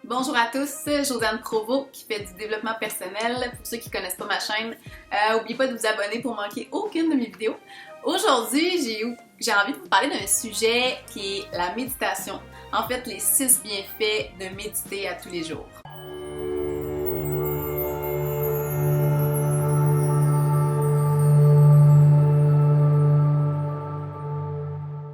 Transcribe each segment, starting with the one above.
Bonjour à tous, Josiane Provost qui fait du développement personnel. Pour ceux qui ne connaissent pas ma chaîne, n'oubliez pas de vous abonner pour manquer aucune de mes vidéos. Aujourd'hui, j'ai envie de vous parler d'un sujet qui est la méditation. En fait, les 6 bienfaits de méditer à tous les jours.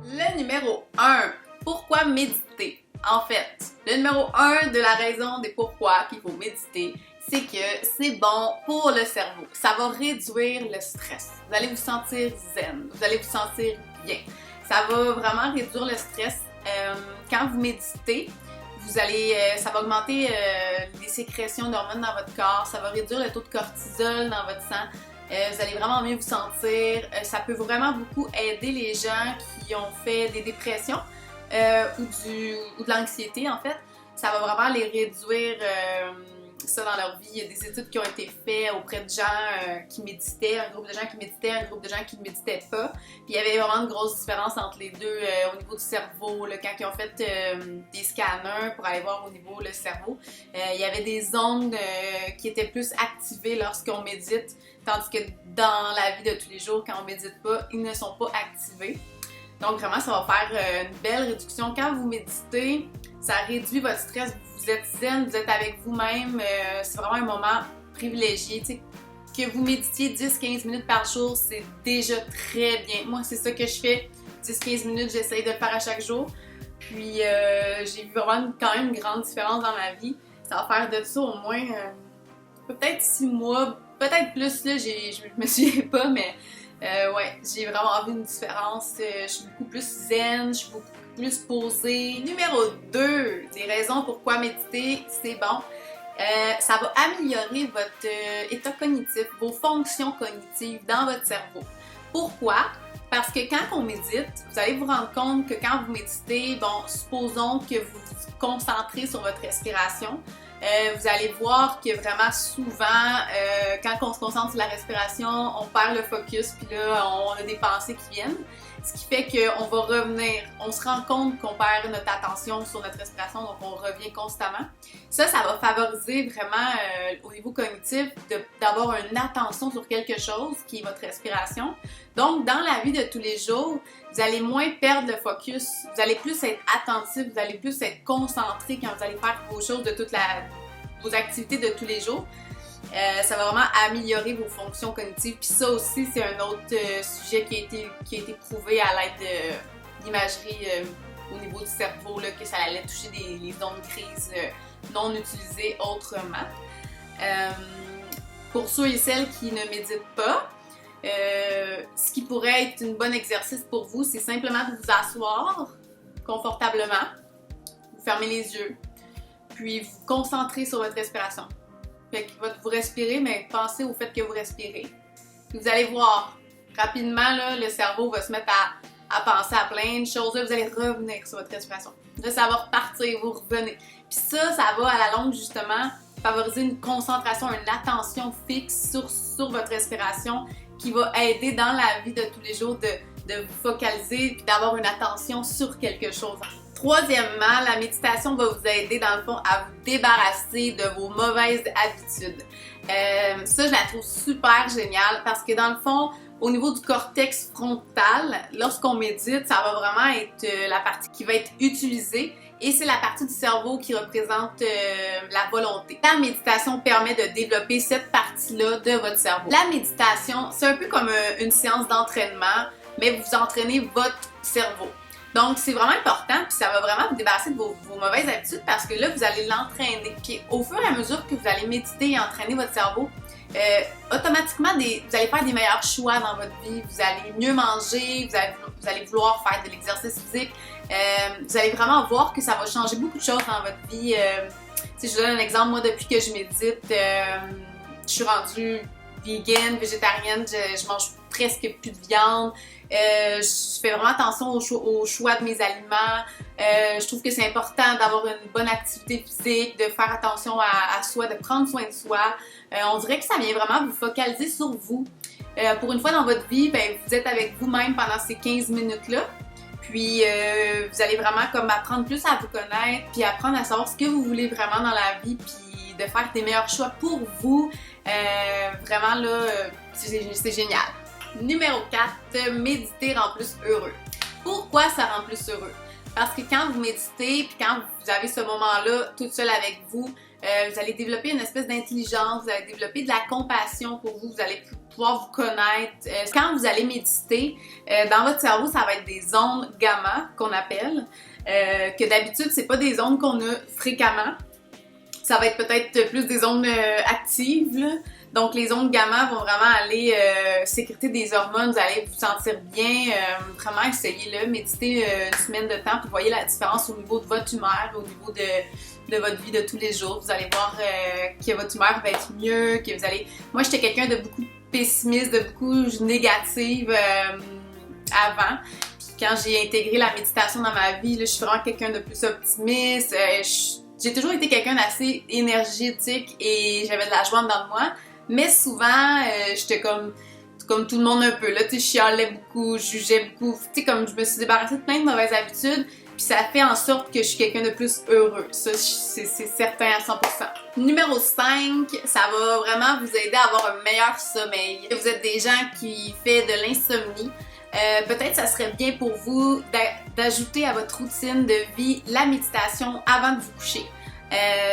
Le numéro 1, pourquoi méditer? En fait, le numéro 1 de la raison des pourquoi qu'il faut méditer, c'est que c'est bon pour le cerveau. Ça va réduire le stress. Vous allez vous sentir zen, vous allez vous sentir bien. Ça va vraiment réduire le stress. Quand vous méditez, ça va augmenter les sécrétions d'hormones dans votre corps, ça va réduire le taux de cortisol dans votre sang. Vous allez vraiment mieux vous sentir. Ça peut vraiment beaucoup aider les gens qui ont fait des dépressions ou de l'anxiété en fait. Ça va vraiment les réduire ça dans leur vie. Il y a des études qui ont été faites auprès de gens qui méditaient, un groupe de gens qui méditaient, un groupe de gens qui ne méditaient pas. Puis il y avait vraiment une grosse différence entre les deux au niveau du cerveau. Là, quand ils ont fait des scanners pour aller voir au niveau du cerveau, il y avait des zones qui étaient plus activées lorsqu'on médite, tandis que dans la vie de tous les jours, quand on médite pas, ils ne sont pas activés. Donc vraiment, ça va faire une belle réduction. Quand vous méditez, ça réduit votre stress, vous êtes zen, vous êtes avec vous-même. C'est vraiment un moment privilégié. T'sais, que vous méditiez 10-15 minutes par jour, c'est déjà très bien. Moi, c'est ça que je fais. 10-15 minutes, j'essaye de le faire à chaque jour. Puis j'ai vu vraiment quand même une grande différence dans ma vie. Ça va faire de ça au moins peut-être 6 mois, peut-être plus, là, je me souviens pas, mais ouais, j'ai vraiment vu une différence. Je suis beaucoup plus zen, je suis beaucoup plus posée. Numéro 2, des raisons pourquoi méditer, c'est bon. Ça va améliorer votre état cognitif, vos fonctions cognitives dans votre cerveau. Pourquoi? Parce que quand on médite, vous allez vous rendre compte que quand vous méditez, bon, supposons que vous vous concentrez sur votre respiration, vous allez voir que vraiment souvent, quand on se concentre sur la respiration, on perd le focus, puis là, on a des pensées qui viennent. Ce qui fait qu'on va revenir, on se rend compte qu'on perd notre attention sur notre respiration, donc on revient constamment. Ça va favoriser vraiment au niveau cognitif d'avoir une attention sur quelque chose qui est votre respiration. Donc, dans la vie de tous les jours, vous allez moins perdre le focus, vous allez plus être attentif, vous allez plus être concentré quand vous allez faire vos choses vos activités de tous les jours. Ça va vraiment améliorer vos fonctions cognitives. Puis ça aussi, c'est un autre sujet qui a été prouvé à l'aide d'imagerie au niveau du cerveau, là, que ça allait toucher les zones grises non utilisées autrement. Pour ceux et celles qui ne méditent pas, ce qui pourrait être un bon exercice pour vous, c'est simplement de vous asseoir confortablement, vous fermez les yeux, puis vous concentrer sur votre respiration. Fait que vous respirez, mais pensez au fait que vous respirez. Puis vous allez voir, rapidement, là, le cerveau va se mettre à penser à plein de choses. Là, vous allez revenir sur votre respiration. Là, ça va repartir, vous revenez. Puis ça va à la longue, justement, favoriser une concentration, une attention fixe sur votre respiration qui va aider dans la vie de tous les jours de vous focaliser puis d'avoir une attention sur quelque chose. Troisièmement, la méditation va vous aider dans le fond à vous débarrasser de vos mauvaises habitudes. Ça, je la trouve super géniale parce que dans le fond, au niveau du cortex frontal, lorsqu'on médite, ça va vraiment être la partie qui va être utilisée et c'est la partie du cerveau qui représente la volonté. La méditation permet de développer cette partie-là de votre cerveau. La méditation, c'est un peu comme une séance d'entraînement, mais vous entraînez votre cerveau. Donc, c'est vraiment important, puis ça va vraiment vous débarrasser de vos mauvaises habitudes parce que là, vous allez l'entraîner. Puis au fur et à mesure que vous allez méditer et entraîner votre cerveau, automatiquement, vous allez faire des meilleurs choix dans votre vie, vous allez mieux manger, vous allez vouloir faire de l'exercice physique, vous allez vraiment voir que ça va changer beaucoup de choses dans votre vie. Si je vous donne un exemple, moi, depuis que je médite, je suis rendue vegan, végétarienne, je mange presque plus de viande. Je fais vraiment attention au choix de mes aliments. Je trouve que c'est important d'avoir une bonne activité physique, de faire attention à soi, de prendre soin de soi. On dirait que ça vient vraiment vous focaliser sur vous. Pour une fois dans votre vie, vous êtes avec vous-même pendant ces 15 minutes-là. Puis vous allez vraiment comme apprendre plus à vous connaître, puis apprendre à savoir ce que vous voulez vraiment dans la vie, puis de faire des meilleurs choix pour vous. Vraiment là, c'est génial. Numéro 4, méditer rend plus heureux. Pourquoi ça rend plus heureux? Parce que quand vous méditez, puis quand vous avez ce moment-là toute seule avec vous, vous allez développer une espèce d'intelligence, vous allez développer de la compassion pour vous, vous allez pouvoir vous connaître. Quand vous allez méditer, dans votre cerveau, ça va être des ondes gamma qu'on appelle, que d'habitude, c'est pas des ondes qu'on a fréquemment. Ça va être peut-être plus des ondes actives, là. Donc, les ondes gamma vont vraiment aller sécréter des hormones, vous allez vous sentir bien. Vraiment, essayez-le, méditez une semaine de temps, puis voyez la différence au niveau de votre humeur, au niveau de votre vie de tous les jours. Vous allez voir que votre humeur va être mieux, que vous allez... Moi, j'étais quelqu'un de beaucoup pessimiste, de beaucoup négative avant. Puis quand j'ai intégré la méditation dans ma vie, là, je suis vraiment quelqu'un de plus optimiste. J'ai toujours été quelqu'un d'assez énergétique et j'avais de la joie dans moi. Mais souvent, j'étais comme tout le monde un peu, là, tu sais, je chialais beaucoup, je jugeais beaucoup, tu sais, comme je me suis débarrassée de plein de mauvaises habitudes, puis ça fait en sorte que je suis quelqu'un de plus heureux, ça, c'est certain à 100%. Numéro 5, ça va vraiment vous aider à avoir un meilleur sommeil. Vous êtes des gens qui font de l'insomnie, peut-être ça serait bien pour vous d'ajouter à votre routine de vie la méditation avant de vous coucher.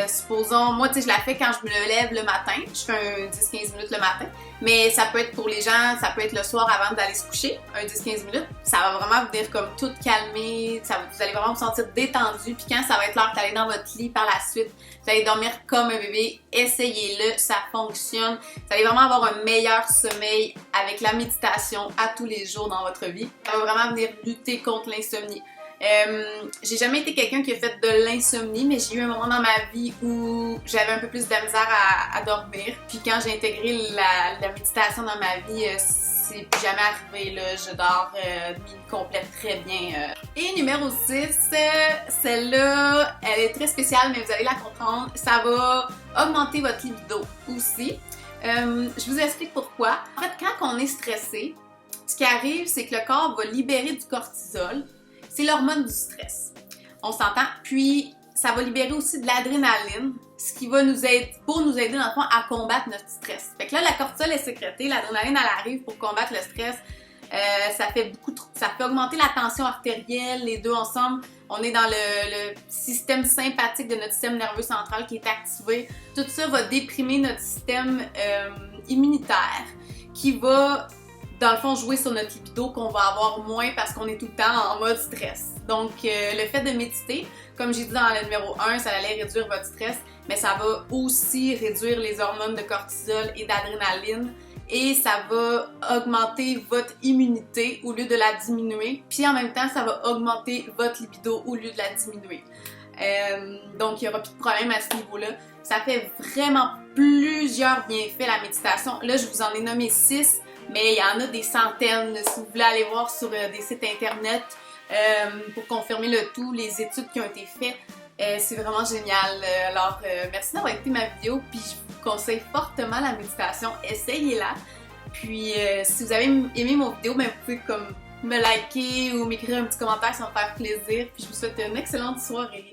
Supposons, moi, tu sais, je la fais quand je me lève le matin. Je fais un 10-15 minutes le matin. Mais ça peut être pour les gens, ça peut être le soir avant d'aller se coucher, un 10-15 minutes. Ça va vraiment venir comme tout calmer. Vous allez vraiment vous sentir détendu. Puis quand ça va être l'heure d'aller dans votre lit par la suite, vous allez dormir comme un bébé. Essayez-le, ça fonctionne. Vous allez vraiment avoir un meilleur sommeil avec la méditation à tous les jours dans votre vie. Ça va vraiment venir lutter contre l'insomnie. J'ai jamais été quelqu'un qui a fait de l'insomnie, mais j'ai eu un moment dans ma vie où j'avais un peu plus de la misère à dormir. Puis quand j'ai intégré la méditation dans ma vie, c'est plus jamais arrivé, là. Je dors nuit complète très bien. Et numéro 6, celle-là, elle est très spéciale, mais vous allez la comprendre. Ça va augmenter votre libido aussi. Je vous explique pourquoi. En fait, quand on est stressé, ce qui arrive, c'est que le corps va libérer du cortisol. C'est l'hormone du stress. On s'entend. Puis, ça va libérer aussi de l'adrénaline, ce qui va nous aider, pour nous aider dans le fond à combattre notre stress. Fait que là, la cortisol est sécrétée, l'adrénaline, elle arrive pour combattre le stress. Ça fait augmenter la tension artérielle, les deux ensemble. On est dans le système sympathique de notre système nerveux central qui est activé. Tout ça va déprimer notre système immunitaire qui va, dans le fond, jouer sur notre libido qu'on va avoir moins parce qu'on est tout le temps en mode stress. Donc, le fait de méditer, comme j'ai dit dans le numéro 1, ça allait réduire votre stress, mais ça va aussi réduire les hormones de cortisol et d'adrénaline et ça va augmenter votre immunité au lieu de la diminuer. Puis en même temps, ça va augmenter votre libido au lieu de la diminuer. Donc, il n'y aura plus de problème à ce niveau-là. Ça fait vraiment plusieurs bienfaits, la méditation. Là, je vous en ai nommé 6. Mais il y en a des centaines. Si vous voulez aller voir sur des sites internet pour confirmer le tout, les études qui ont été faites, c'est vraiment génial. Alors, merci d'avoir écouté ma vidéo, puis je vous conseille fortement la méditation. Essayez-la. Puis, si vous avez aimé mon vidéo, ben, vous pouvez comme me liker ou m'écrire un petit commentaire, ça va me faire plaisir. Puis, je vous souhaite une excellente soirée.